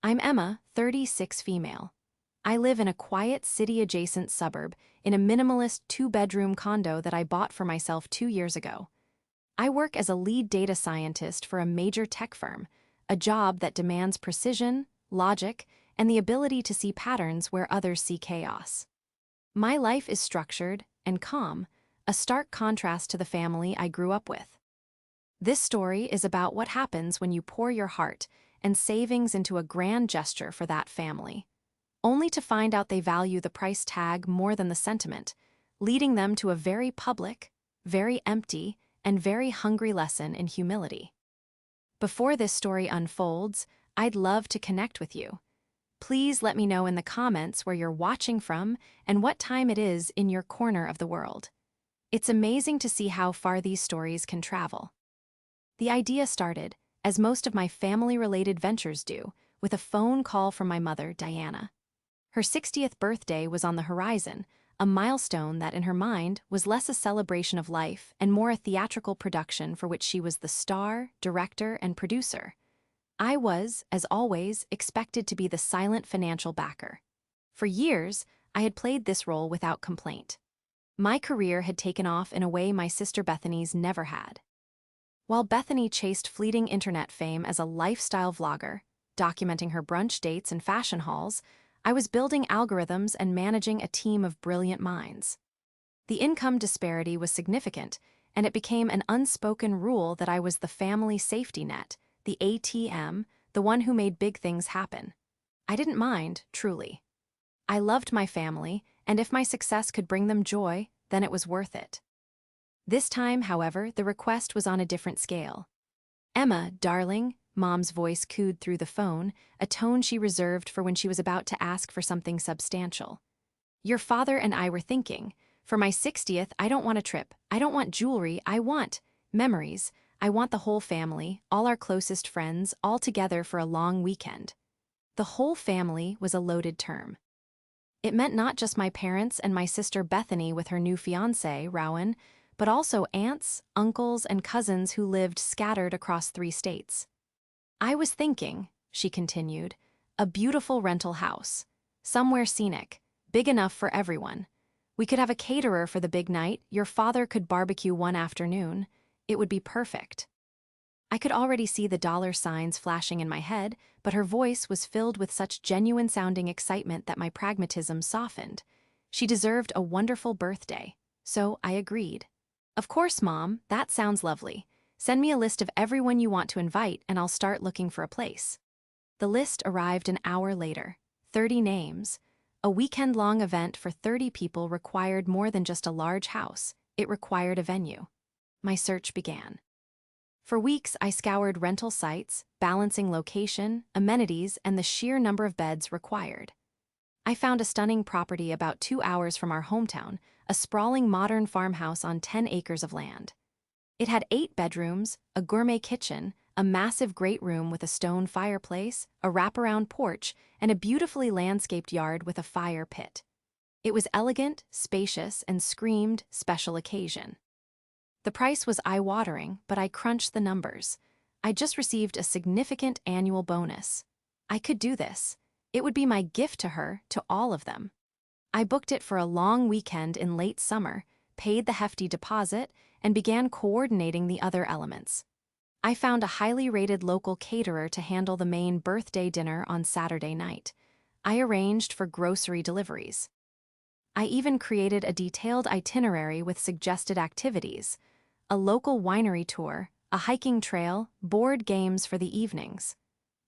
I'm Emma, 36 female. I live in a quiet city-adjacent suburb in a minimalist two-bedroom condo that I bought for myself 2 years ago. I work as a lead data scientist for a major tech firm, a job that demands precision, logic, and the ability to see patterns where others see chaos. My life is structured and calm, a stark contrast to the family I grew up with. This story is about what happens when you pour your heart and savings into a grand gesture for that family, only to find out they value the price tag more than the sentiment, leading them to a very public, very empty, and very hungry lesson in humility. Before this story unfolds, I'd love to connect with you. Please let me know in the comments where you're watching from and what time it is in your corner of the world. It's amazing to see how far these stories can travel. The idea started, as most of my family-related ventures do, with a phone call from my mother, Diana. Her 60th birthday was on the horizon, a milestone that in her mind was less a celebration of life and more a theatrical production for which she was the star, director, and producer. I was, as always, expected to be the silent financial backer. For years, I had played this role without complaint. My career had taken off in a way my sister Bethany's never had. While Bethany chased fleeting internet fame as a lifestyle vlogger, documenting her brunch dates and fashion hauls, I was building algorithms and managing a team of brilliant minds. The income disparity was significant, and it became an unspoken rule that I was the family safety net, the ATM, the one who made big things happen. I didn't mind, truly. I loved my family, and if my success could bring them joy, then it was worth it. This time, however, the request was on a different scale. "Emma, darling," Mom's voice cooed through the phone, a tone she reserved for when she was about to ask for something substantial. "Your father and I were thinking, for my 60th, I don't want a trip, I don't want jewelry, I want memories. I want the whole family, all our closest friends, all together for a long weekend." The whole family was a loaded term. It meant not just my parents and my sister Bethany with her new fiancé, Rowan, but also aunts, uncles, and cousins who lived scattered across 3 states. "I was thinking," she continued, "a beautiful rental house. Somewhere scenic, big enough for everyone. We could have a caterer for the big night, your father could barbecue one afternoon. It would be perfect." I could already see the dollar signs flashing in my head, but her voice was filled with such genuine-sounding excitement that my pragmatism softened. She deserved a wonderful birthday, so I agreed. "Of course, Mom, that sounds lovely. Send me a list of everyone you want to invite and I'll start looking for a place." The list arrived an hour later. 30 names. A weekend-long event for 30 people required more than just a large house. It required a venue. My search began. For weeks, I scoured rental sites, balancing location, amenities, and the sheer number of beds required. I found a stunning property about 2 hours from our hometown, a sprawling modern farmhouse on 10 acres of land. It had 8 bedrooms, a gourmet kitchen, a massive great room with a stone fireplace, a wraparound porch, and a beautifully landscaped yard with a fire pit. It was elegant, spacious, and screamed special occasion. The price was eye-watering, but I crunched the numbers. I just received a significant annual bonus. I could do this. It would be my gift to her, to all of them. I booked it for a long weekend in late summer, paid the hefty deposit, and began coordinating the other elements. I found a highly rated local caterer to handle the main birthday dinner on Saturday night. I arranged for grocery deliveries. I even created a detailed itinerary with suggested activities, a local winery tour, a hiking trail, board games for the evenings.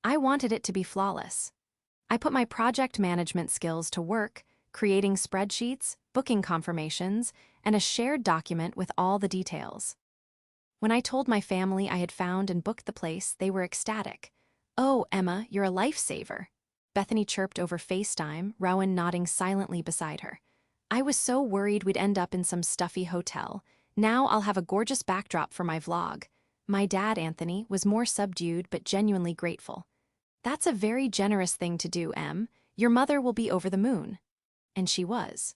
I wanted it to be flawless. I put my project management skills to work, creating spreadsheets, booking confirmations, and a shared document with all the details. When I told my family I had found and booked the place, they were ecstatic. "Oh, Emma, you're a lifesaver," Bethany chirped over FaceTime, Rowan nodding silently beside her. "I was so worried we'd end up in some stuffy hotel. Now I'll have a gorgeous backdrop for my vlog." My dad, Anthony, was more subdued but genuinely grateful. "That's a very generous thing to do, Em. Your mother will be over the moon." And she was.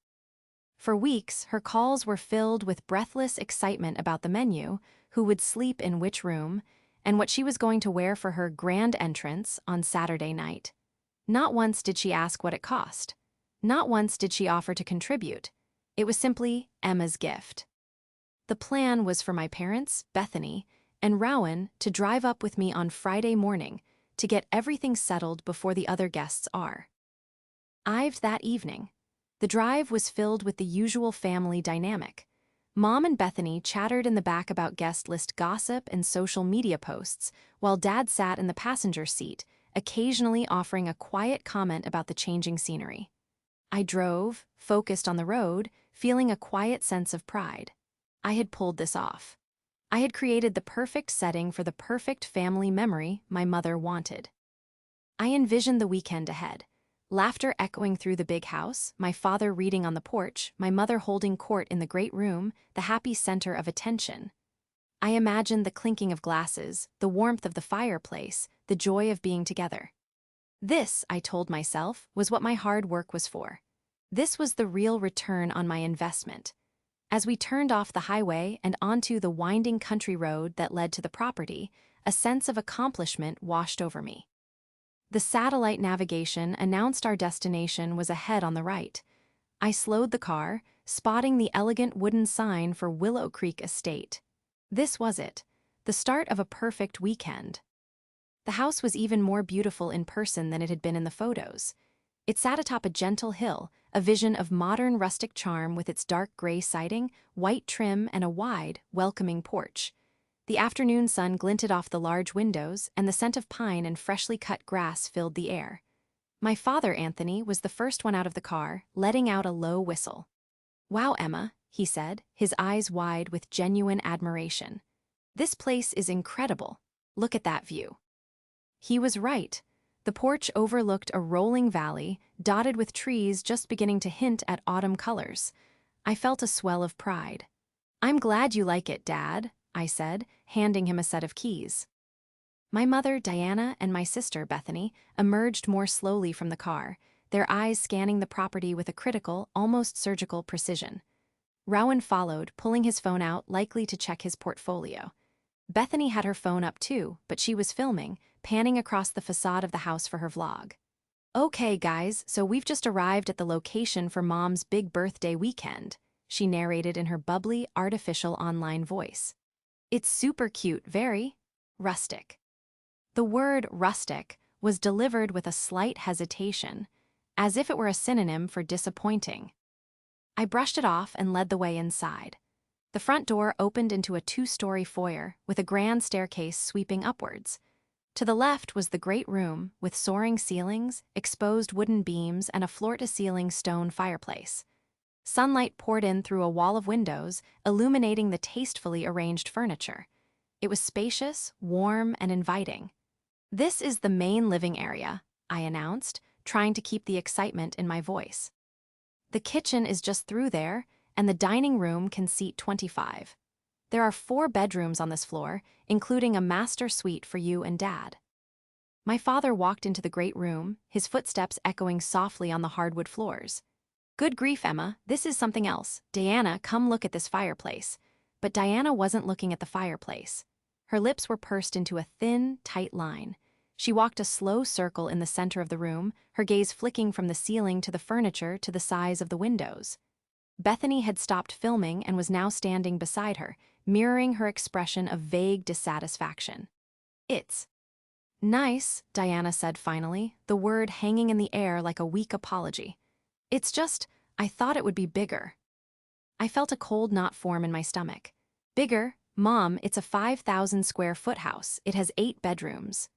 For weeks, her calls were filled with breathless excitement about the menu, who would sleep in which room, and what she was going to wear for her grand entrance on Saturday night. Not once did she ask what it cost. Not once did she offer to contribute. It was simply Emma's gift. The plan was for my parents, Bethany, and Rowan to drive up with me on Friday morning to get everything settled before the other guests arrived that evening. The drive was filled with the usual family dynamic. Mom and Bethany chattered in the back about guest list gossip and social media posts, while Dad sat in the passenger seat, occasionally offering a quiet comment about the changing scenery. I drove, focused on the road, feeling a quiet sense of pride. I had pulled this off. I had created the perfect setting for the perfect family memory my mother wanted. I envisioned the weekend ahead. Laughter echoing through the big house, my father reading on the porch, my mother holding court in the great room, the happy center of attention. I imagined the clinking of glasses, the warmth of the fireplace, the joy of being together. This, I told myself, was what my hard work was for. This was the real return on my investment. As we turned off the highway and onto the winding country road that led to the property, a sense of accomplishment washed over me. The satellite navigation announced our destination was ahead on the right. I slowed the car, spotting the elegant wooden sign for Willow Creek Estate. This was it, the start of a perfect weekend. The house was even more beautiful in person than it had been in the photos. It sat atop a gentle hill, a vision of modern rustic charm with its dark gray siding, white trim, and a wide, welcoming porch. The afternoon sun glinted off the large windows, and the scent of pine and freshly cut grass filled the air. My father, Anthony, was the first one out of the car, letting out a low whistle. "Wow, Emma," he said, his eyes wide with genuine admiration. "This place is incredible. Look at that view." He was right. The porch overlooked a rolling valley, dotted with trees just beginning to hint at autumn colors. I felt a swell of pride. "I'm glad you like it, Dad," I said, handing him a set of keys. My mother, Diana, and my sister, Bethany, emerged more slowly from the car, their eyes scanning the property with a critical, almost surgical precision. Rowan followed, pulling his phone out, likely to check his portfolio. Bethany had her phone up too, but she was filming, panning across the facade of the house for her vlog. "Okay, guys, so we've just arrived at the location for Mom's big birthday weekend," she narrated in her bubbly, artificial online voice. "It's super cute, very rustic." The word rustic was delivered with a slight hesitation, as if it were a synonym for disappointing. I brushed it off and led the way inside. The front door opened into a two-story foyer with a grand staircase sweeping upwards. To the left was the great room with soaring ceilings, exposed wooden beams, and a floor-to-ceiling stone fireplace. Sunlight poured in through a wall of windows, illuminating the tastefully arranged furniture. It was spacious, warm, and inviting. "This is the main living area," I announced, trying to keep the excitement in my voice. "The kitchen is just through there, and the dining room can seat 25. There are 4 bedrooms on this floor, including a master suite for you and Dad." My father walked into the great room, his footsteps echoing softly on the hardwood floors. "Good grief, Emma, this is something else. Diana, come look at this fireplace." But Diana wasn't looking at the fireplace. Her lips were pursed into a thin, tight line. She walked a slow circle in the center of the room, her gaze flicking from the ceiling to the furniture to the size of the windows. Bethany had stopped filming and was now standing beside her, mirroring her expression of vague dissatisfaction. "It's nice," Diana said finally, the word hanging in the air like a weak apology. "It's just, I thought it would be bigger." I felt a cold knot form in my stomach. "Bigger? Mom, it's a 5,000 square foot house. It has 8 bedrooms.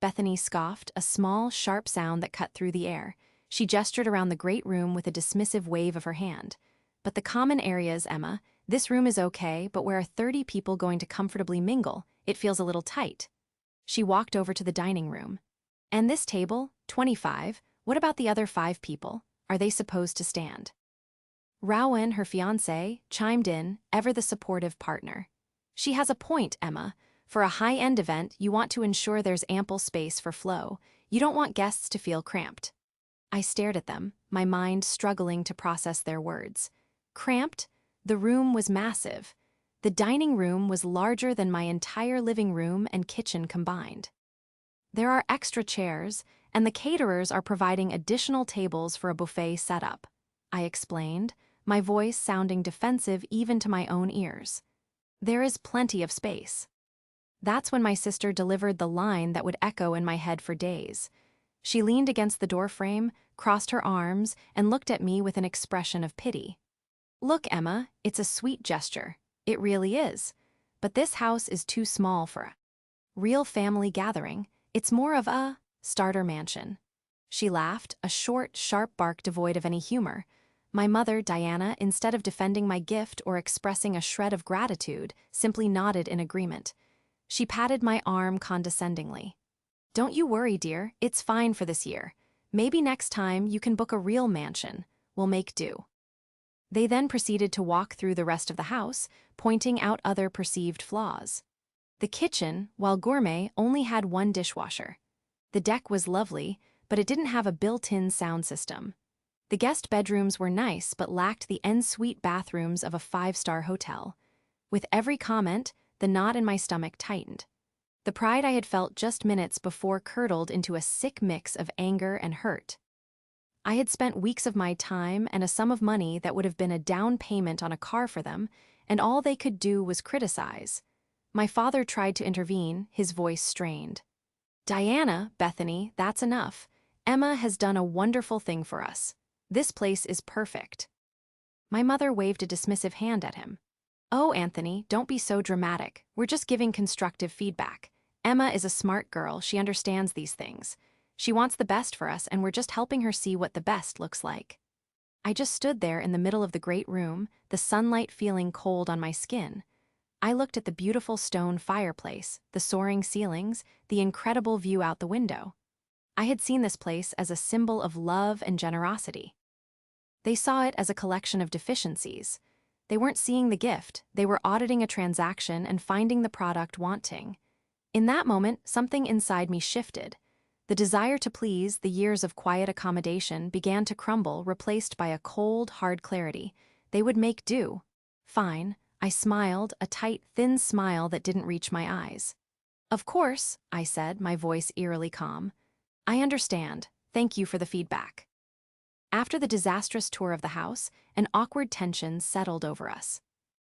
Bethany scoffed, a small, sharp sound that cut through the air. She gestured around the great room with a dismissive wave of her hand. "But the common areas, Emma, this room is okay, but where are 30 people going to comfortably mingle? It feels a little tight." She walked over to the dining room. "And this table, 25, what about the other 5 people? Are they supposed to stand?" Rowan, her fiancé, chimed in, ever the supportive partner. "She has a point, Emma. For a high-end event, you want to ensure there's ample space for flow. You don't want guests to feel cramped." I stared at them, my mind struggling to process their words. Cramped? The room was massive. The dining room was larger than my entire living room and kitchen combined. "There are extra chairs, and the caterers are providing additional tables for a buffet setup," I explained, my voice sounding defensive even to my own ears. "There is plenty of space." That's when my sister delivered the line that would echo in my head for days. She leaned against the doorframe, crossed her arms, and looked at me with an expression of pity. "Look, Emma, it's a sweet gesture. It really is. But this house is too small for a real family gathering. It's more of a starter mansion." She laughed, a short, sharp bark devoid of any humor. My mother, Diana, instead of defending my gift or expressing a shred of gratitude, simply nodded in agreement. She patted my arm condescendingly. "Don't you worry, dear, it's fine for this year. Maybe next time you can book a real mansion. We'll make do." They then proceeded to walk through the rest of the house, pointing out other perceived flaws. The kitchen, while gourmet, only had one dishwasher. The deck was lovely, but it didn't have a built-in sound system. The guest bedrooms were nice but lacked the en-suite bathrooms of a five-star hotel. With every comment, the knot in my stomach tightened. The pride I had felt just minutes before curdled into a sick mix of anger and hurt. I had spent weeks of my time and a sum of money that would have been a down payment on a car for them, and all they could do was criticize. My father tried to intervene, his voice strained. "Diana, Bethany, that's enough. Emma has done a wonderful thing for us. This place is perfect." My mother waved a dismissive hand at him. "Oh, Anthony, don't be so dramatic. We're just giving constructive feedback. Emma is a smart girl, she understands these things. She wants the best for us, and we're just helping her see what the best looks like." I just stood there in the middle of the great room, the sunlight feeling cold on my skin. I looked at the beautiful stone fireplace, the soaring ceilings, the incredible view out the window. I had seen this place as a symbol of love and generosity. They saw it as a collection of deficiencies. They weren't seeing the gift, they were auditing a transaction and finding the product wanting. In that moment, something inside me shifted. The desire to please, the years of quiet accommodation, began to crumble, replaced by a cold, hard clarity. They would make do. Fine. I smiled, a tight, thin smile that didn't reach my eyes. "Of course," I said, my voice eerily calm. "I understand. Thank you for the feedback." After the disastrous tour of the house, an awkward tension settled over us.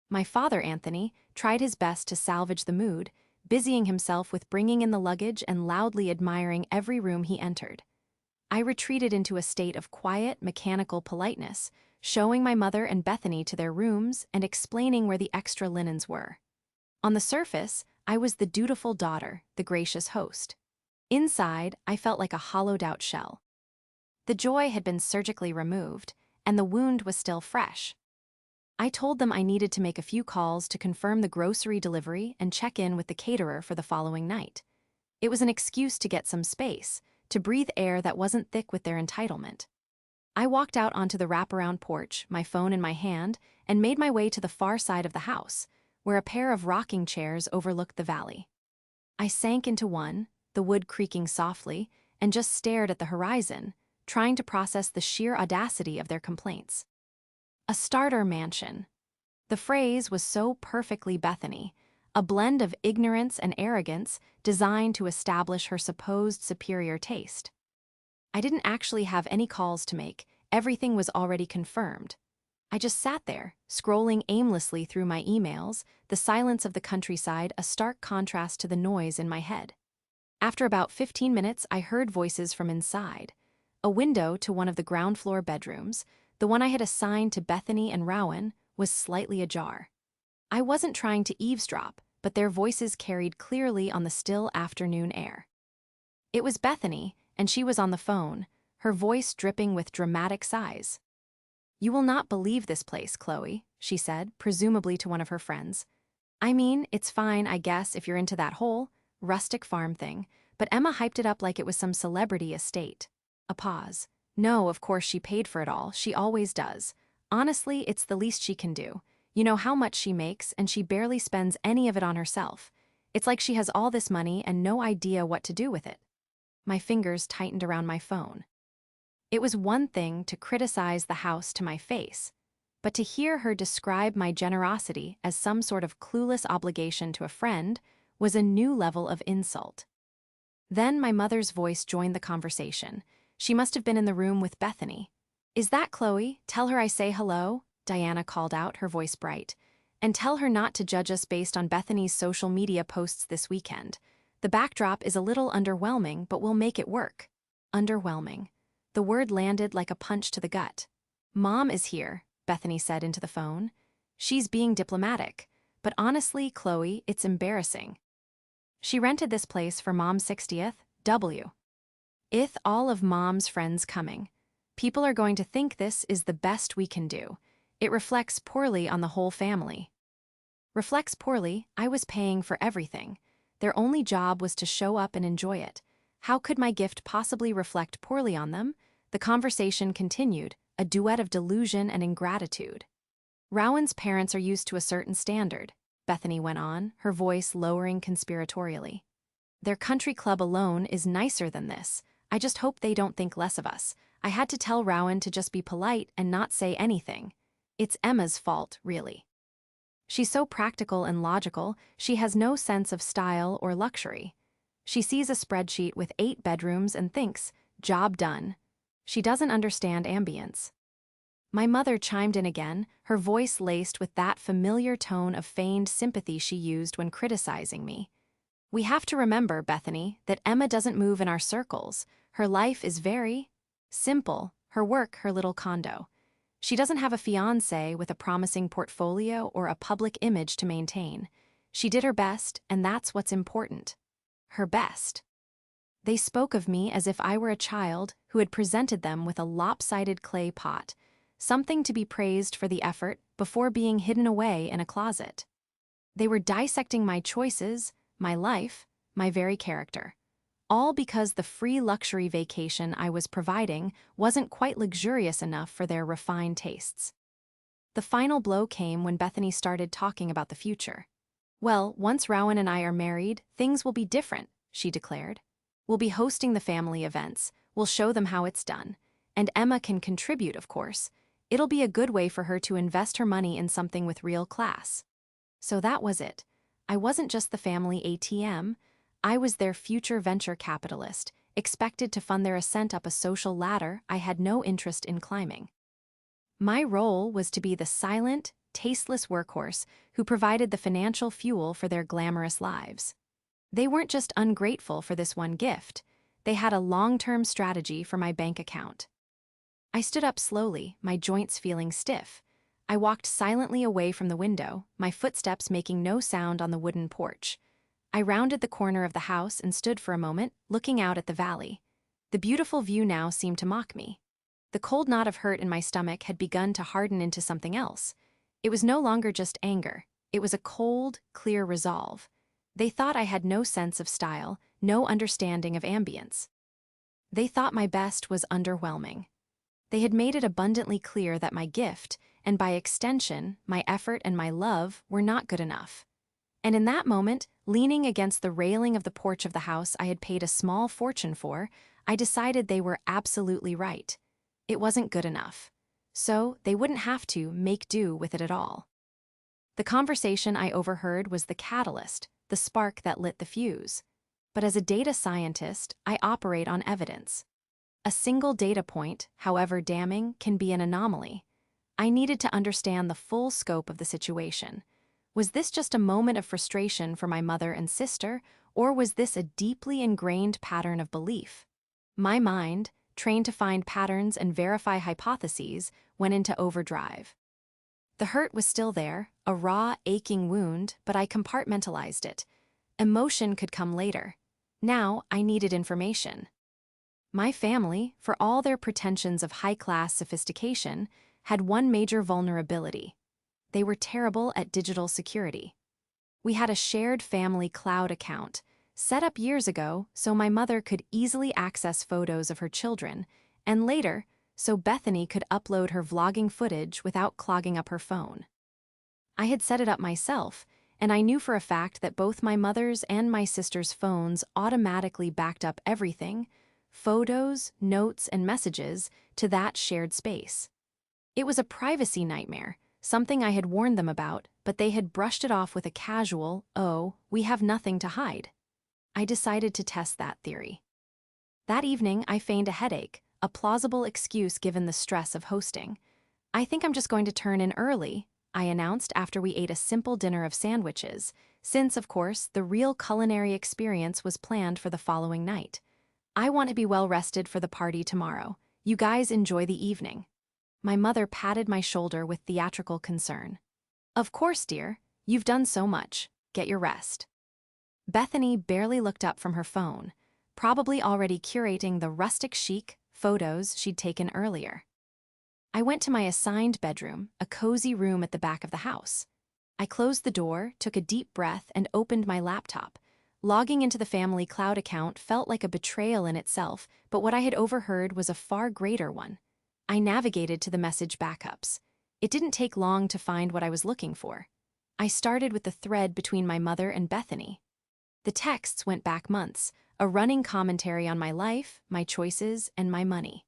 My father, Anthony, tried his best to salvage the mood, busying himself with bringing in the luggage and loudly admiring every room he entered. I retreated into a state of quiet, mechanical politeness, showing my mother and Bethany to their rooms and explaining where the extra linens were. On the surface, I was the dutiful daughter, the gracious host. Inside, I felt like a hollowed-out shell. The joy had been surgically removed, and the wound was still fresh. I told them I needed to make a few calls to confirm the grocery delivery and check in with the caterer for the following night. It was an excuse to get some space, to breathe air that wasn't thick with their entitlement. I walked out onto the wraparound porch, my phone in my hand, and made my way to the far side of the house, where a pair of rocking chairs overlooked the valley. I sank into one, the wood creaking softly, and just stared at the horizon, trying to process the sheer audacity of their complaints. A starter mansion. The phrase was so perfectly Bethany, a blend of ignorance and arrogance designed to establish her supposed superior taste. I didn't actually have any calls to make, everything was already confirmed. I just sat there, scrolling aimlessly through my emails, the silence of the countryside a stark contrast to the noise in my head. After about 15 minutes, I heard voices from inside. A window to one of the ground floor bedrooms, the one I had assigned to Bethany and Rowan, was slightly ajar. I wasn't trying to eavesdrop, but their voices carried clearly on the still afternoon air. It was Bethany, and she was on the phone, her voice dripping with dramatic sighs. "You will not believe this place, Chloe," she said, presumably to one of her friends. "I mean, it's fine, I guess, if you're into that whole rustic farm thing, but Emma hyped it up like it was some celebrity estate." A pause. "No, of course she paid for it all, she always does. Honestly, it's the least she can do. You know how much she makes, and she barely spends any of it on herself. It's like she has all this money and no idea what to do with it." My fingers tightened around my phone. It was one thing to criticize the house to my face, but to hear her describe my generosity as some sort of clueless obligation to a friend was a new level of insult. Then my mother's voice joined the conversation. She must have been in the room with Bethany. "Is that Chloe? Tell her I say hello," Diana called out, her voice bright. "And tell her not to judge us based on Bethany's social media posts this weekend. The backdrop is a little underwhelming, but we'll make it work." Underwhelming. The word landed like a punch to the gut. "Mom is here," Bethany said into the phone. "She's being diplomatic. But honestly, Chloe, it's embarrassing. She rented this place for Mom's 60th, Ith all of Mom's friends coming. People are going to think this is the best we can do. It reflects poorly on the whole family." Reflects poorly, I was paying for everything. Their only job was to show up and enjoy it. How could my gift possibly reflect poorly on them? The conversation continued, a duet of delusion and ingratitude. "Rowan's parents are used to a certain standard," Bethany went on, her voice lowering conspiratorially. "Their country club alone is nicer than this. I just hope they don't think less of us. I had to tell Rowan to just be polite and not say anything. It's Emma's fault, really. She's so practical and logical, she has no sense of style or luxury. She sees a spreadsheet with 8 bedrooms and thinks, job done. She doesn't understand ambience." My mother chimed in again, her voice laced with that familiar tone of feigned sympathy she used when criticizing me. "We have to remember, Bethany, that Emma doesn't move in our circles. Her life is very simple, her work, her little condo. She doesn't have a fiancé with a promising portfolio or a public image to maintain. She did her best, and that's what's important. Her best." They spoke of me as if I were a child who had presented them with a lopsided clay pot, something to be praised for the effort before being hidden away in a closet. They were dissecting my choices, my life, my very character. All because the free luxury vacation I was providing wasn't quite luxurious enough for their refined tastes. The final blow came when Bethany started talking about the future. "Well, once Rowan and I are married, things will be different," she declared. "We'll be hosting the family events, we'll show them how it's done. And Emma can contribute, of course. It'll be a good way for her to invest her money in something with real class." So that was it. I wasn't just the family ATM. I was their future venture capitalist, expected to fund their ascent up a social ladder I had no interest in climbing. My role was to be the silent, tasteless workhorse who provided the financial fuel for their glamorous lives. They weren't just ungrateful for this one gift. They had a long-term strategy for my bank account. I stood up slowly, my joints feeling stiff. I walked silently away from the window, my footsteps making no sound on the wooden porch. I rounded the corner of the house and stood for a moment, looking out at the valley. The beautiful view now seemed to mock me. The cold knot of hurt in my stomach had begun to harden into something else. It was no longer just anger. It was a cold, clear resolve. They thought I had no sense of style, no understanding of ambience. They thought my best was underwhelming. They had made it abundantly clear that my gift, and by extension, my effort and my love, were not good enough. And in that moment, leaning against the railing of the porch of the house I had paid a small fortune for, I decided they were absolutely right. It wasn't good enough. So they wouldn't have to make do with it at all. The conversation I overheard was the catalyst, the spark that lit the fuse. But as a data scientist, I operate on evidence. A single data point, however damning, can be an anomaly. I needed to understand the full scope of the situation. Was this just a moment of frustration for my mother and sister, or was this a deeply ingrained pattern of belief? My mind, trained to find patterns and verify hypotheses, went into overdrive. The hurt was still there, a raw, aching wound, but I compartmentalized it. Emotion could come later. Now I needed information. My family, for all their pretensions of high-class sophistication, had one major vulnerability. They were terrible at digital security. We had a shared family cloud account, set up years ago so my mother could easily access photos of her children, and later, so Bethany could upload her vlogging footage without clogging up her phone. I had set it up myself, and I knew for a fact that both my mother's and my sister's phones automatically backed up everything, photos, notes, and messages, to that shared space. It was a privacy nightmare, something I had warned them about, but they had brushed it off with a casual, "Oh, we have nothing to hide." I decided to test that theory. That evening, I feigned a headache, a plausible excuse given the stress of hosting. "I think I'm just going to turn in early," I announced after we ate a simple dinner of sandwiches, since, of course, the real culinary experience was planned for the following night. "I want to be well rested for the party tomorrow. You guys enjoy the evening." My mother patted my shoulder with theatrical concern. "Of course, dear. You've done so much. Get your rest." Bethany barely looked up from her phone, probably already curating the rustic chic photos she'd taken earlier. I went to my assigned bedroom, a cozy room at the back of the house. I closed the door, took a deep breath, and opened my laptop. Logging into the family cloud account felt like a betrayal in itself, but what I had overheard was a far greater one. I navigated to the message backups. It didn't take long to find what I was looking for. I started with the thread between my mother and Bethany. The texts went back months, a running commentary on my life, my choices, and my money.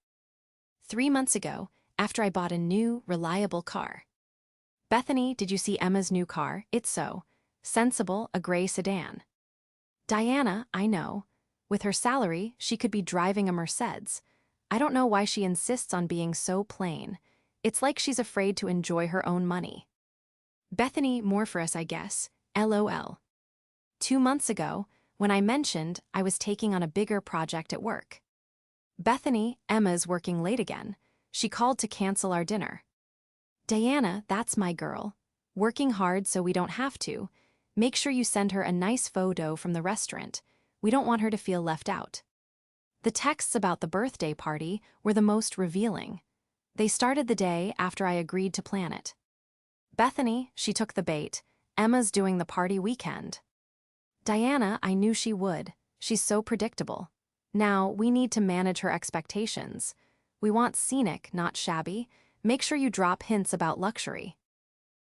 3 months ago, after I bought a new, reliable car. "Bethany, did you see Emma's new car? It's so sensible, a gray sedan." "Diana, I know. With her salary, she could be driving a Mercedes. I don't know why she insists on being so plain. It's like she's afraid to enjoy her own money." "Bethany, more for us, I guess. LOL. 2 months ago, when I mentioned I was taking on a bigger project at work. "Bethany, Emma's working late again. She called to cancel our dinner." "Diana, that's my girl. Working hard so we don't have to. Make sure you send her a nice photo from the restaurant. We don't want her to feel left out." The texts about the birthday party were the most revealing. They started the day after I agreed to plan it. "Bethany, she took the bait. Emma's doing the party weekend." "Diana, I knew she would. She's so predictable. Now, we need to manage her expectations. We want scenic, not shabby. Make sure you drop hints about luxury."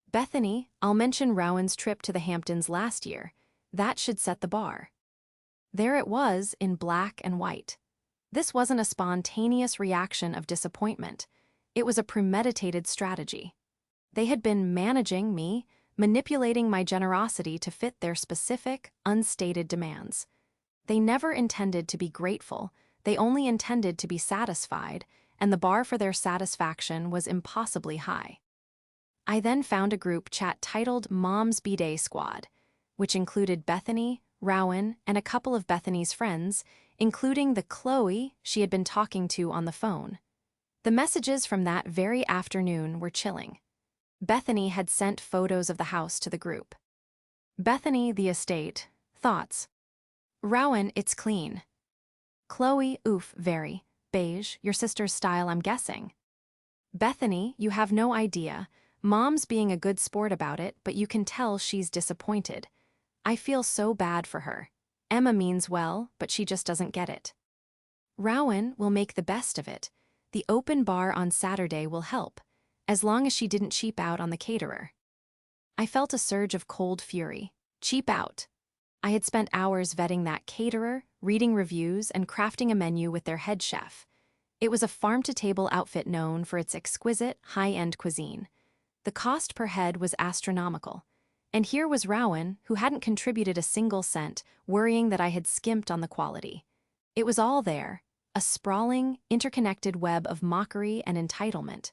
"Bethany, I'll mention Rowan's trip to the Hamptons last year. That should set the bar." There it was in black and white. This wasn't a spontaneous reaction of disappointment. It was a premeditated strategy. They had been managing me, manipulating my generosity to fit their specific, unstated demands. They never intended to be grateful, they only intended to be satisfied, and the bar for their satisfaction was impossibly high. I then found a group chat titled Mom's B-Day Squad, which included Bethany, Rowan, and a couple of Bethany's friends, including the Chloe she had been talking to on the phone. The messages from that very afternoon were chilling. Bethany had sent photos of the house to the group. "Bethany, the estate. Thoughts?" "Rowan, it's clean." "Chloe, oof, very. Beige, your sister's style, I'm guessing." "Bethany, you have no idea. Mom's being a good sport about it, but you can tell she's disappointed. I feel so bad for her. Emma means well, but she just doesn't get it." "Rowan will make the best of it. The open bar on Saturday will help, as long as she didn't cheap out on the caterer." I felt a surge of cold fury. Cheap out. I had spent hours vetting that caterer, reading reviews, and crafting a menu with their head chef. It was a farm-to-table outfit known for its exquisite, high-end cuisine. The cost per head was astronomical. And here was Rowan, who hadn't contributed a single cent, worrying that I had skimped on the quality. It was all there, a sprawling, interconnected web of mockery and entitlement.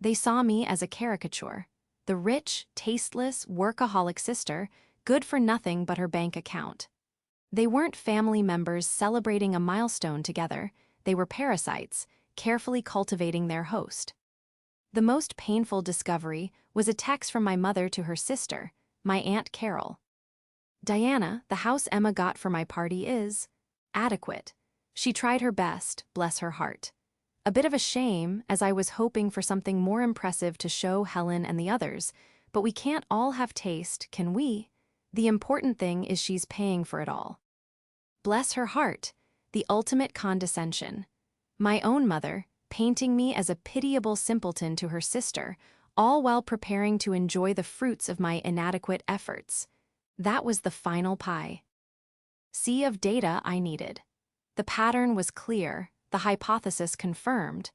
They saw me as a caricature, the rich, tasteless, workaholic sister, good for nothing but her bank account. They weren't family members celebrating a milestone together, they were parasites, carefully cultivating their host. The most painful discovery was a text from my mother to her sister, my Aunt Carol. "Diana, the house Emma got for my party is adequate. She tried her best, bless her heart. A bit of a shame, as I was hoping for something more impressive to show Helen and the others, but we can't all have taste, can we? The important thing is she's paying for it all." Bless her heart, the ultimate condescension. My own mother, painting me as a pitiable simpleton to her sister, all while preparing to enjoy the fruits of my inadequate efforts. That was the final pie. Sea of data I needed. The pattern was clear, the hypothesis confirmed.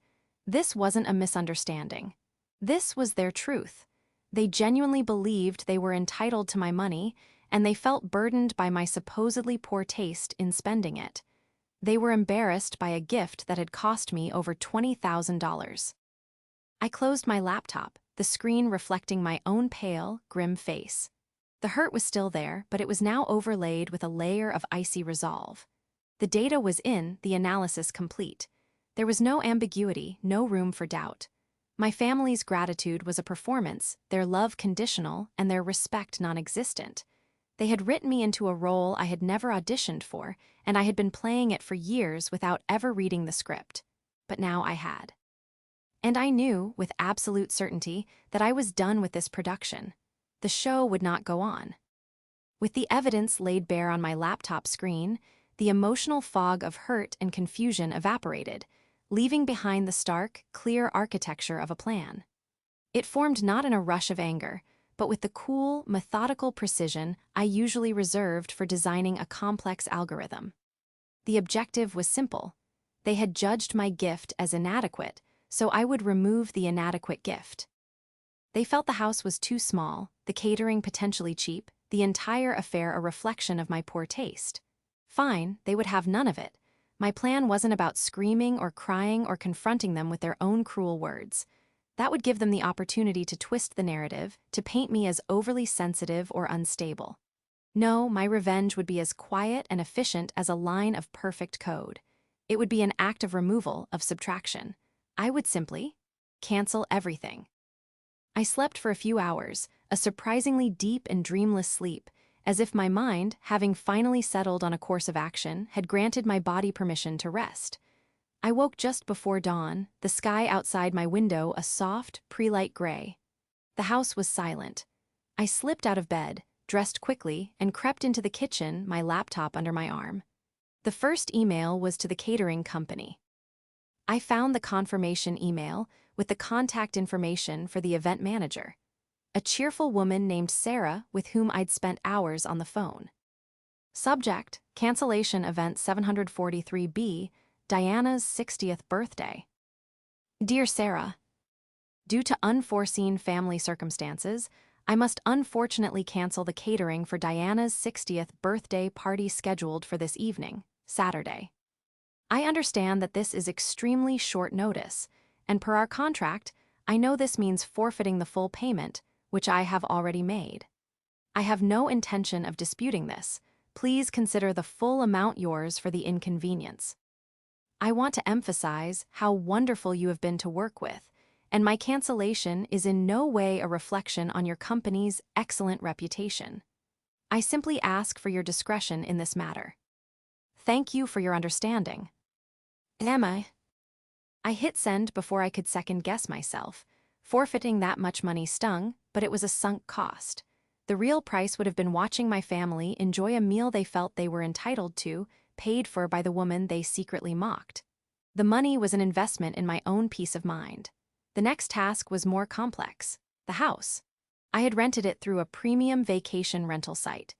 This wasn't a misunderstanding. This was their truth. They genuinely believed they were entitled to my money, and they felt burdened by my supposedly poor taste in spending it. They were embarrassed by a gift that had cost me over $20,000. I closed my laptop, the screen reflecting my own pale, grim face. The hurt was still there, but it was now overlaid with a layer of icy resolve. The data was in, the analysis complete. There was no ambiguity, no room for doubt. My family's gratitude was a performance, their love conditional, and their respect non-existent. They had written me into a role I had never auditioned for, and I had been playing it for years without ever reading the script. But now I had. And I knew, with absolute certainty, that I was done with this production. The show would not go on. With the evidence laid bare on my laptop screen, the emotional fog of hurt and confusion evaporated, leaving behind the stark, clear architecture of a plan. It formed not in a rush of anger, but with the cool, methodical precision I usually reserved for designing a complex algorithm. The objective was simple. They had judged my gift as inadequate, so I would remove the inadequate gift. They felt the house was too small, the catering potentially cheap, the entire affair a reflection of my poor taste. Fine, they would have none of it. My plan wasn't about screaming or crying or confronting them with their own cruel words. That would give them the opportunity to twist the narrative, to paint me as overly sensitive or unstable. No, my revenge would be as quiet and efficient as a line of perfect code. It would be an act of removal, of subtraction. I would simply cancel everything. I slept for a few hours, a surprisingly deep and dreamless sleep, as if my mind, having finally settled on a course of action, had granted my body permission to rest. I woke just before dawn, the sky outside my window a soft, pre-light gray. The house was silent. I slipped out of bed, dressed quickly, and crept into the kitchen, my laptop under my arm. The first email was to the catering company. I found the confirmation email with the contact information for the event manager, a cheerful woman named Sarah with whom I'd spent hours on the phone. Subject: Cancellation Event 743B, Diana's 60th birthday. Dear Sarah, due to unforeseen family circumstances, I must unfortunately cancel the catering for Diana's 60th birthday party scheduled for this evening, Saturday. I understand that this is extremely short notice, and per our contract, I know this means forfeiting the full payment, which I have already made. I have no intention of disputing this. Please consider the full amount yours for the inconvenience. I want to emphasize how wonderful you have been to work with, and my cancellation is in no way a reflection on your company's excellent reputation. I simply ask for your discretion in this matter. Thank you for your understanding. Emma. I hit send before I could second-guess myself. Forfeiting that much money stung, but it was a sunk cost. The real price would have been watching my family enjoy a meal they felt they were entitled to, paid for by the woman they secretly mocked. The money was an investment in my own peace of mind. The next task was more complex: the house. I had rented it through a premium vacation rental site.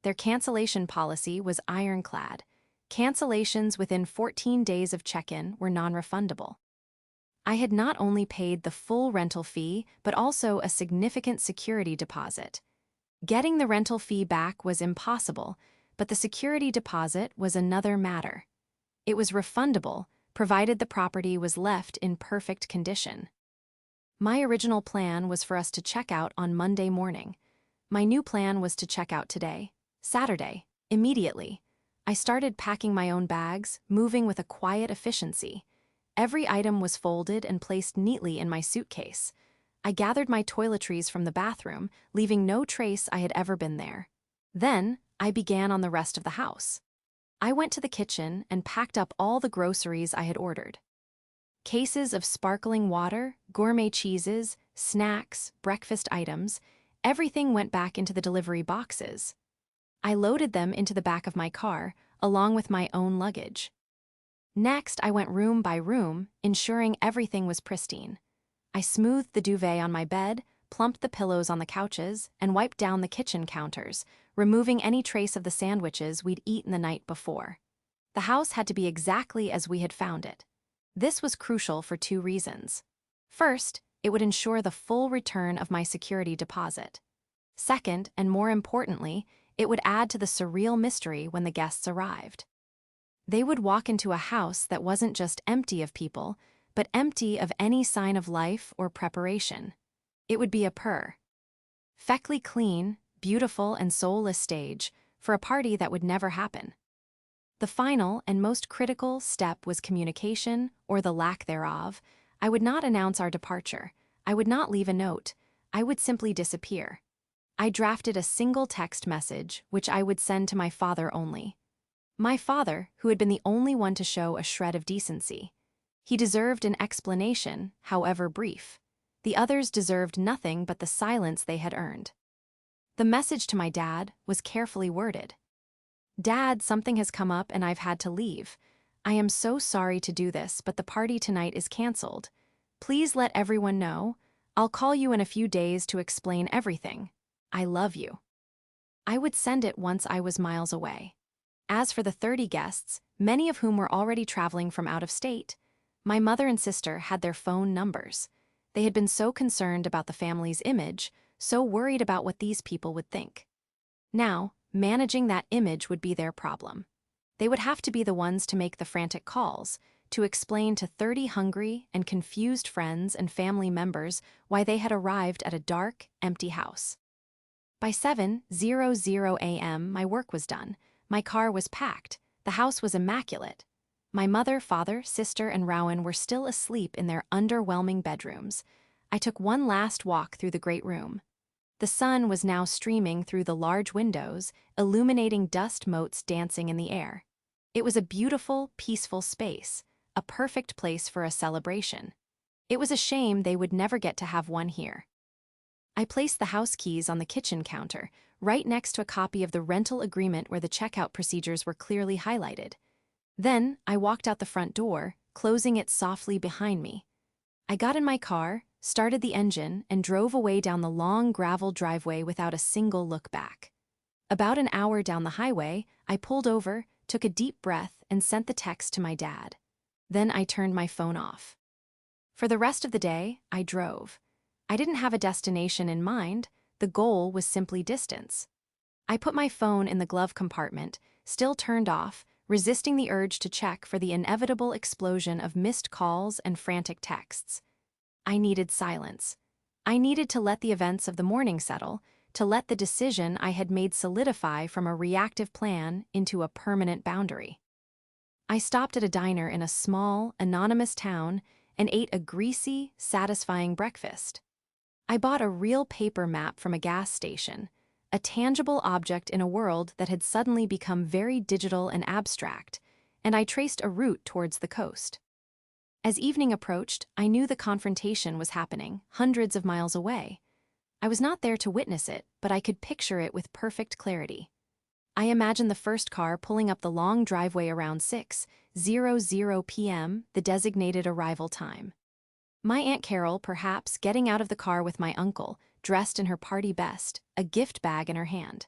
Their cancellation policy was ironclad. Cancellations within 14 days of check-in were non-refundable. I had not only paid the full rental fee, but also a significant security deposit. Getting the rental fee back was impossible, but the security deposit was another matter. It was refundable, provided the property was left in perfect condition. My original plan was for us to check out on Monday morning. My new plan was to check out today, Saturday, immediately. I started packing my own bags, moving with a quiet efficiency. Every item was folded and placed neatly in my suitcase. I gathered my toiletries from the bathroom, leaving no trace I had ever been there. Then, I began on the rest of the house. I went to the kitchen and packed up all the groceries I had ordered. Cases of sparkling water, gourmet cheeses, snacks, breakfast items, everything went back into the delivery boxes. I loaded them into the back of my car, along with my own luggage. Next, I went room by room, ensuring everything was pristine. I smoothed the duvet on my bed, plumped the pillows on the couches, and wiped down the kitchen counters, removing any trace of the sandwiches we'd eaten the night before. The house had to be exactly as we had found it. This was crucial for two reasons. First, it would ensure the full return of my security deposit. Second, and more importantly, It would add to the surreal mystery when the guests arrived. They would walk into a house that wasn't just empty of people, but empty of any sign of life or preparation. It would be a perfectly clean, beautiful, and soulless stage for a party that would never happen. The final and most critical step was communication, or the lack thereof. I would not announce our departure. I would not leave a note. I would simply disappear. I drafted a single text message, which I would send to my father only. My father, who had been the only one to show a shred of decency. He deserved an explanation, however brief. The others deserved nothing but the silence they had earned. The message to my dad was carefully worded. "Dad, something has come up and I've had to leave. I am so sorry to do this, but the party tonight is canceled. Please let everyone know. I'll call you in a few days to explain everything. I love you." I would send it once I was miles away. As for the 30 guests, many of whom were already traveling from out of state, my mother and sister had their phone numbers. They had been so concerned about the family's image, so worried about what these people would think. Now, managing that image would be their problem. They would have to be the ones to make the frantic calls, to explain to 30 hungry and confused friends and family members why they had arrived at a dark, empty house. By 7:00 a.m., my work was done. My car was packed. The house was immaculate. My mother, father, sister, and Rowan were still asleep in their underwhelming bedrooms. I took one last walk through the great room. The sun was now streaming through the large windows, illuminating dust motes dancing in the air. It was a beautiful, peaceful space, a perfect place for a celebration. It was a shame they would never get to have one here. I placed the house keys on the kitchen counter, right next to a copy of the rental agreement where the checkout procedures were clearly highlighted. Then, I walked out the front door, closing it softly behind me. I got in my car, started the engine, and drove away down the long gravel driveway without a single look back. About an hour down the highway, I pulled over, took a deep breath, and sent the text to my dad. Then I turned my phone off. For the rest of the day, I drove. I didn't have a destination in mind. The goal was simply distance. I put my phone in the glove compartment, still turned off, resisting the urge to check for the inevitable explosion of missed calls and frantic texts. I needed silence. I needed to let the events of the morning settle, to let the decision I had made solidify from a reactive plan into a permanent boundary. I stopped at a diner in a small, anonymous town and ate a greasy, satisfying breakfast. I bought a real paper map from a gas station, a tangible object in a world that had suddenly become very digital and abstract, and I traced a route towards the coast. As evening approached, I knew the confrontation was happening, hundreds of miles away. I was not there to witness it, but I could picture it with perfect clarity. I imagined the first car pulling up the long driveway around 6:00 p.m., the designated arrival time. My Aunt Carol perhaps getting out of the car with my uncle, dressed in her party best, a gift bag in her hand.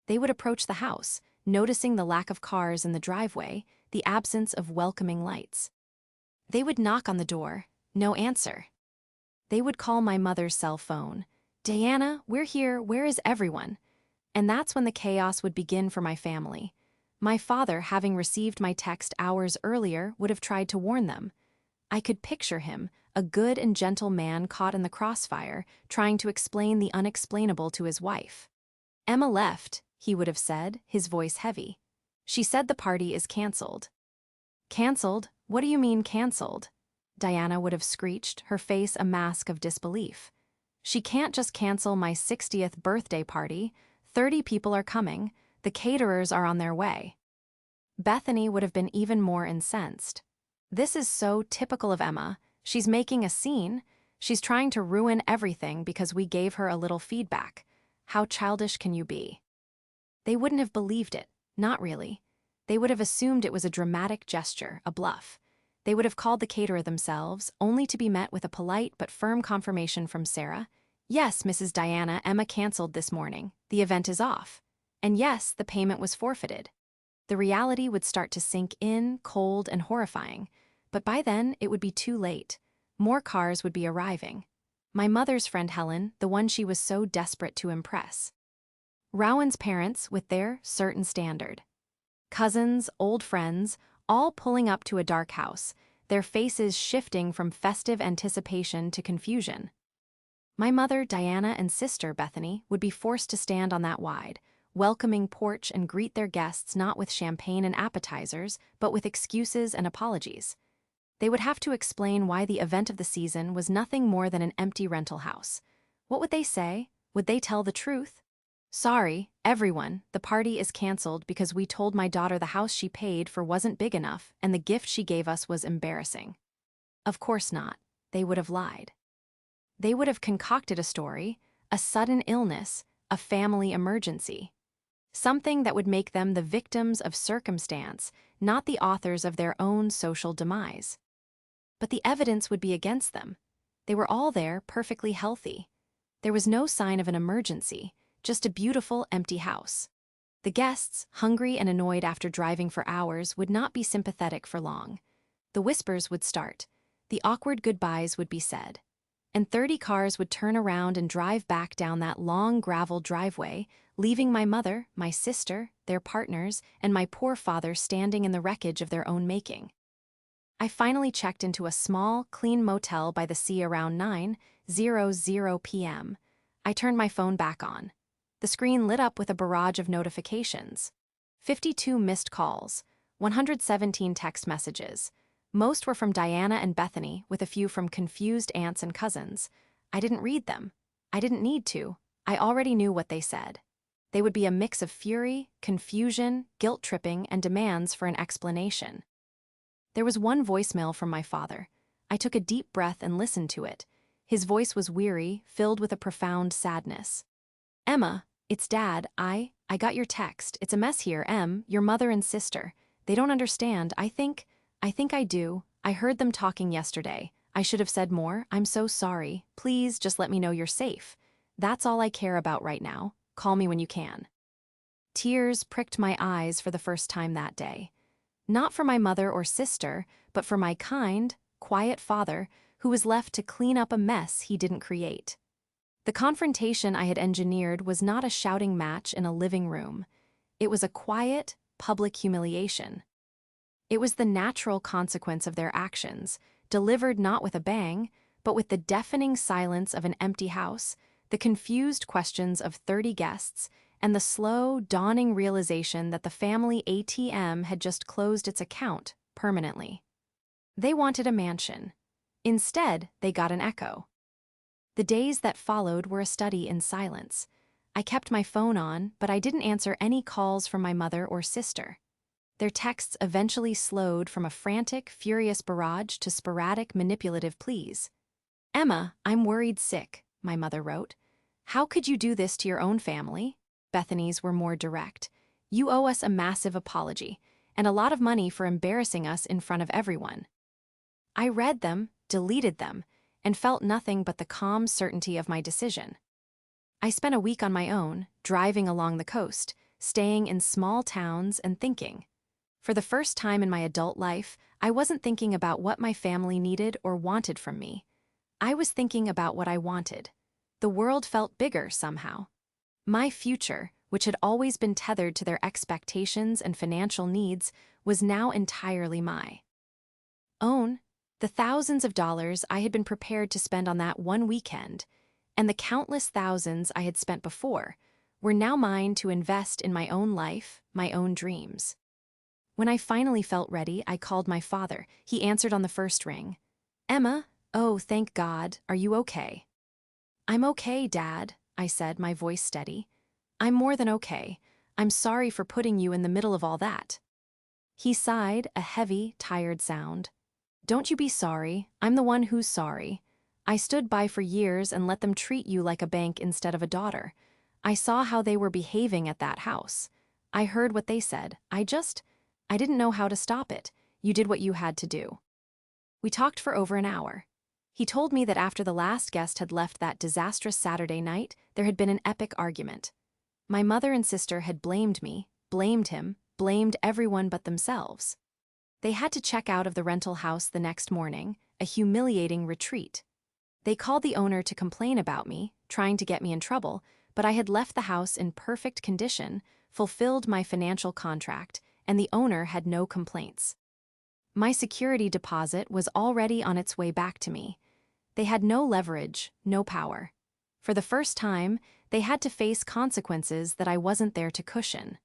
They would approach the house, noticing the lack of cars in the driveway, the absence of welcoming lights. They would knock on the door, no answer. They would call my mother's cell phone. "Diana, we're here, where is everyone?" And that's when the chaos would begin for my family. My father, having received my text hours earlier, would have tried to warn them. I could picture him, a good and gentle man caught in the crossfire, trying to explain the unexplainable to his wife. "Emma left," he would have said, his voice heavy. "She said the party is canceled." "Canceled? What do you mean canceled?" Diana would have screeched, her face a mask of disbelief. "She can't just cancel my 60th birthday party. 30 people are coming. The caterers are on their way." Bethany would have been even more incensed. "This is so typical of Emma. She's making a scene. She's trying to ruin everything because we gave her a little feedback. How childish can you be?" They wouldn't have believed it, not really. They would have assumed it was a dramatic gesture, a bluff. They would have called the caterer themselves, only to be met with a polite but firm confirmation from Sarah. "Yes, Mrs. Diana, Emma canceled this morning. The event is off. And yes, the payment was forfeited." The reality would start to sink in, cold and horrifying. But by then, it would be too late. More cars would be arriving. My mother's friend Helen, the one she was so desperate to impress. Rowan's parents with their certain standard. Cousins, old friends, all pulling up to a dark house, their faces shifting from festive anticipation to confusion. My mother, Diana, and sister, Bethany, would be forced to stand on that wide, welcoming porch and greet their guests not with champagne and appetizers, but with excuses and apologies. They would have to explain why the event of the season was nothing more than an empty rental house. What would they say? Would they tell the truth? Sorry, everyone, the party is canceled because we told my daughter the house she paid for wasn't big enough and the gift she gave us was embarrassing. Of course not. They would have lied. They would have concocted a story, a sudden illness, a family emergency. Something that would make them the victims of circumstance, not the authors of their own social demise. But the evidence would be against them. They were all there, perfectly healthy. There was no sign of an emergency, just a beautiful, empty house. The guests, hungry and annoyed after driving for hours, would not be sympathetic for long. The whispers would start. The awkward goodbyes would be said. And 30 cars would turn around and drive back down that long gravel driveway, leaving my mother, my sister, their partners, and my poor father standing in the wreckage of their own making. I finally checked into a small, clean motel by the sea around 9:00 p.m. I turned my phone back on. The screen lit up with a barrage of notifications. 52 missed calls, 117 text messages. Most were from Diana and Bethany, with a few from confused aunts and cousins. I didn't read them. I didn't need to. I already knew what they said. They would be a mix of fury, confusion, guilt-tripping, and demands for an explanation. There was one voicemail from my father. I took a deep breath and listened to it. His voice was weary, filled with a profound sadness. Emma, it's Dad. I got your text. It's a mess here, your mother and sister. They don't understand. I think I do. I heard them talking yesterday. I should have said more. I'm so sorry. Please just let me know you're safe. That's all I care about right now. Call me when you can. Tears pricked my eyes for the first time that day. Not for my mother or sister, but for my kind, quiet father who was left to clean up a mess he didn't create. The confrontation I had engineered was not a shouting match in a living room. It was a quiet, public humiliation. It was the natural consequence of their actions, delivered not with a bang, but with the deafening silence of an empty house, the confused questions of 30 guests, and the slow, dawning realization that the family ATM had just closed its account permanently. They wanted a mansion. Instead, they got an echo. The days that followed were a study in silence. I kept my phone on, but I didn't answer any calls from my mother or sister. Their texts eventually slowed from a frantic, furious barrage to sporadic, manipulative pleas. Emma, I'm worried sick, my mother wrote. How could you do this to your own family? Bethany's were more direct. You owe us a massive apology, and a lot of money for embarrassing us in front of everyone. I read them, deleted them, and felt nothing but the calm certainty of my decision. I spent a week on my own, driving along the coast, staying in small towns and thinking. For the first time in my adult life, I wasn't thinking about what my family needed or wanted from me. I was thinking about what I wanted. The world felt bigger somehow. My future, which had always been tethered to their expectations and financial needs, was now entirely my own. The thousands of dollars I had been prepared to spend on that one weekend, and the countless thousands I had spent before, were now mine to invest in my own life, my own dreams. When I finally felt ready, I called my father. He answered on the first ring. Emma, oh, thank God, are you okay? I'm okay, Dad, I said, my voice steady. I'm more than okay. I'm sorry for putting you in the middle of all that. He sighed, a heavy, tired sound. Don't you be sorry. I'm the one who's sorry. I stood by for years and let them treat you like a bank instead of a daughter. I saw how they were behaving at that house. I heard what they said. I didn't know how to stop it. You did what you had to do. We talked for over an hour. He told me that after the last guest had left that disastrous Saturday night, there had been an epic argument. My mother and sister had blamed me, blamed him, blamed everyone but themselves. They had to check out of the rental house the next morning, a humiliating retreat. They called the owner to complain about me, trying to get me in trouble, but I had left the house in perfect condition, fulfilled my financial contract, and the owner had no complaints. My security deposit was already on its way back to me. They had no leverage, no power. For the first time, they had to face consequences that I wasn't there to cushion.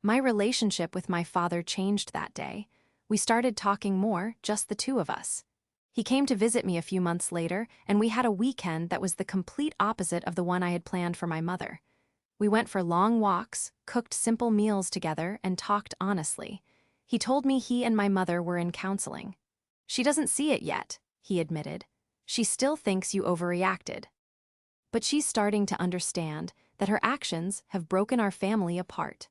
My relationship with my father changed that day. We started talking more, just the two of us. He came to visit me a few months later, and we had a weekend that was the complete opposite of the one I had planned for my mother. We went for long walks, cooked simple meals together, and talked honestly. He told me he and my mother were in counseling. "She doesn't see it yet," he admitted. "She still thinks you overreacted. But she's starting to understand that her actions have broken our family apart."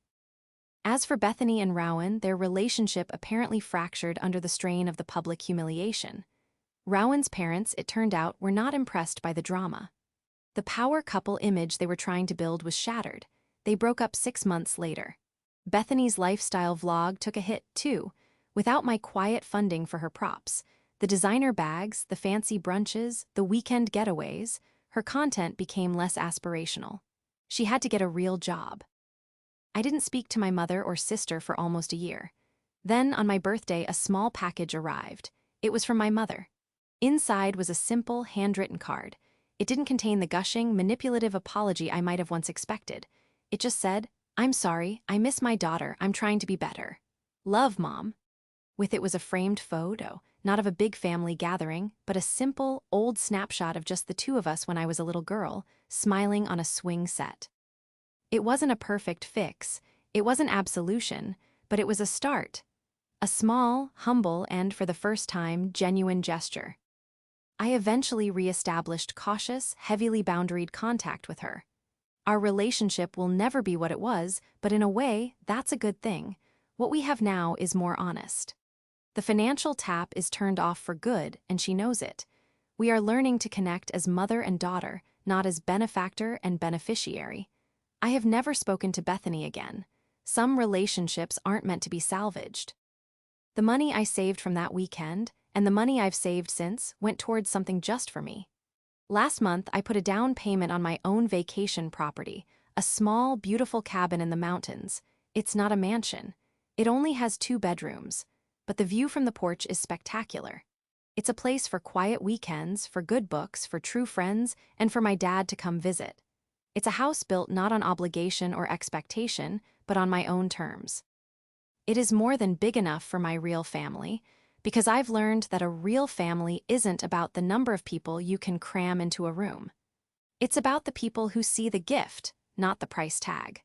As for Bethany and Rowan, their relationship apparently fractured under the strain of the public humiliation. Rowan's parents, it turned out, were not impressed by the drama. The power couple image they were trying to build was shattered. They broke up 6 months later. Bethany's lifestyle vlog took a hit, too, without my quiet funding for her props. The designer bags, the fancy brunches, the weekend getaways, her content became less aspirational. She had to get a real job. I didn't speak to my mother or sister for almost a year. Then, on my birthday, a small package arrived. It was from my mother. Inside was a simple, handwritten card. It didn't contain the gushing, manipulative apology I might have once expected. It just said, "I'm sorry, I miss my daughter, I'm trying to be better. Love, Mom." With it was a framed photo, not of a big family gathering, but a simple, old snapshot of just the two of us when I was a little girl, smiling on a swing set. It wasn't a perfect fix, it wasn't absolution, but it was a start. A small, humble, and, for the first time, genuine gesture. I eventually re-established cautious, heavily boundaried contact with her. Our relationship will never be what it was, but in a way, that's a good thing. What we have now is more honest. The financial tap is turned off for good, and she knows it. We are learning to connect as mother and daughter, not as benefactor and beneficiary. I have never spoken to Bethany again. Some relationships aren't meant to be salvaged. The money I saved from that weekend, and the money I've saved since, went towards something just for me. Last month, I put a down payment on my own vacation property, a small, beautiful cabin in the mountains. It's not a mansion. It only has 2 bedrooms, but the view from the porch is spectacular. It's a place for quiet weekends, for good books, for true friends, and for my dad to come visit. It's a house built not on obligation or expectation, but on my own terms. It is more than big enough for my real family, because I've learned that a real family isn't about the number of people you can cram into a room. It's about the people who see the gift, not the price tag.